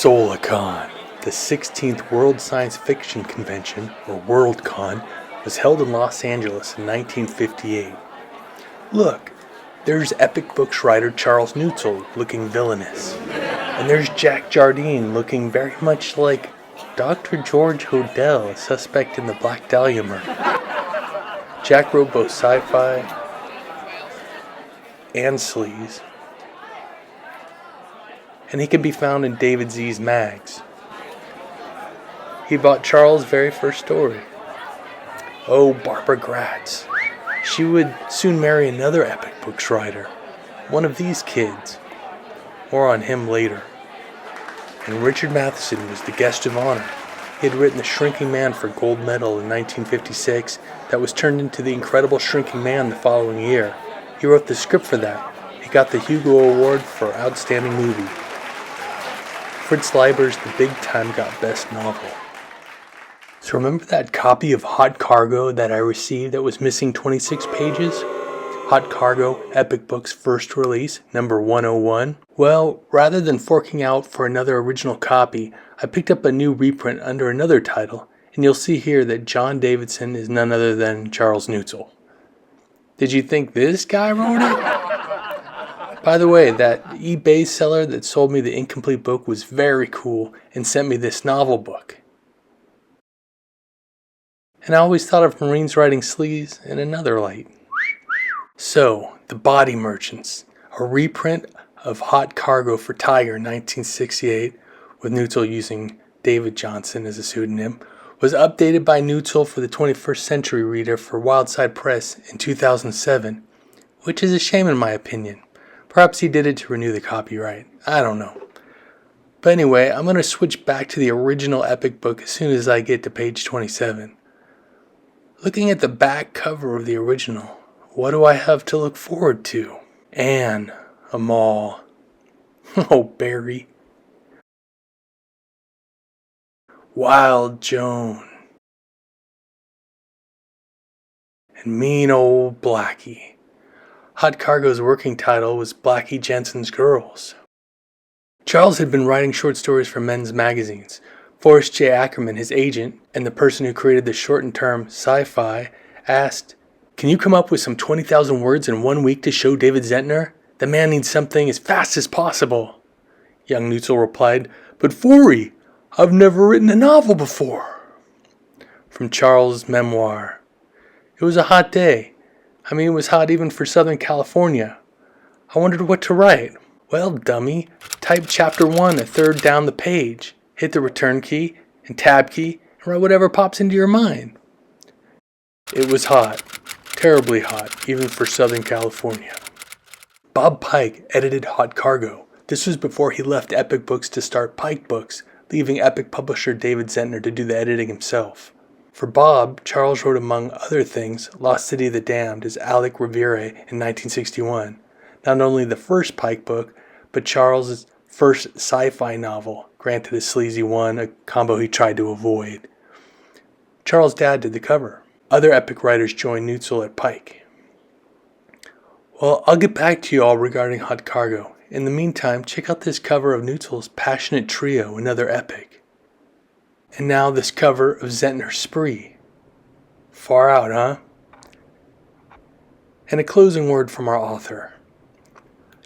Solacon, the 16th World Science Fiction Convention, or Worldcon, was held in Los Angeles in 1958. Look, there's epic books writer Charles Nuetzel looking villainous. And there's Jack Jardine looking very much like Dr. George Hodel, a suspect in the Black Dahlia murder. Jack wrote both Sci-fi and Sleazy, and he can be found in David Z's mags. He bought Charles' very first story. Oh, Barbara Gratz. She would soon marry another epic books writer, one of these kids. More on him later. And Richard Matheson was the guest of honor. He had written The Shrinking Man for gold medal in 1956 that was turned into The Incredible Shrinking Man the following year. He wrote the script for that. He got the Hugo Award for Outstanding Movie. Fritz Leiber's The Big Time got Best Novel. So remember that copy of Hot Cargo that I received that was missing 26 pages? Hot Cargo, Epic Books' first release, number 101. Well, rather than forking out for another original copy, I picked up a new reprint under another title, and you'll see here that John Davidson is none other than Charles Nuetzel. Did you think this guy wrote it? By the way, that eBay seller that sold me the incomplete book was very cool and sent me this novel book. And I always thought of Marines writing sleaze in another light. So, The Body Merchants, a reprint of Hot Cargo for Tiger 1968, with Nuetzel using David Johnson as a pseudonym, was updated by Nuetzel for the 21st Century Reader for Wildside Press in 2007, which is a shame in my opinion. Perhaps he did it to renew the copyright. I don't know. But anyway, I'm going to switch back to the original epic book as soon as I get to page 27. Looking at the back cover of the original, what do I have to look forward to? Anne, Amal, oh Barry, Wild Joan, and mean old Blackie. Hot Cargo's working title was Blackie Jensen's Girls. Charles had been writing short stories for men's magazines. Forrest J. Ackerman, his agent, and the person who created the shortened term Sci-fi, asked, "Can you come up with some 20,000 words in 1 week to show David Zentner? The man needs something as fast as possible." Young Nuetzel replied, "But Forry, I've never written a novel before." From Charles' memoir. It was a hot day. It was hot even for Southern California. I wondered what to write. Well, dummy, type chapter 1 a third down the page. Hit the return key and tab key and write whatever pops into your mind. It was hot. Terribly hot, even for Southern California. Bob Pike edited Hot Cargo. This was before he left Epic Books to start Pike Books, leaving Epic publisher David Zentner to do the editing himself. For Bob, Charles wrote, among other things, Lost City of the Damned as Alec Rivera in 1961. Not only the first Pike book, but Charles' first sci-fi novel, granted a sleazy one, a combo he tried to avoid. Charles' dad did the cover. Other epic writers joined Nuetzel at Pike. Well, I'll get back to you all regarding Hot Cargo. In the meantime, check out this cover of Nuetzel's Passionate Trio, another epic. And now this cover of Zentner's Spree. Far out, huh? And a closing word from our author.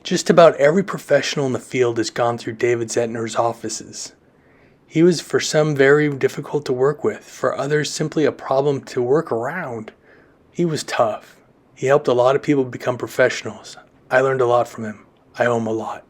Just about every professional in the field has gone through David Zentner's offices. He was for some very difficult to work with, for others simply a problem to work around. He was tough. He helped a lot of people become professionals. I learned a lot from him. I owe him a lot.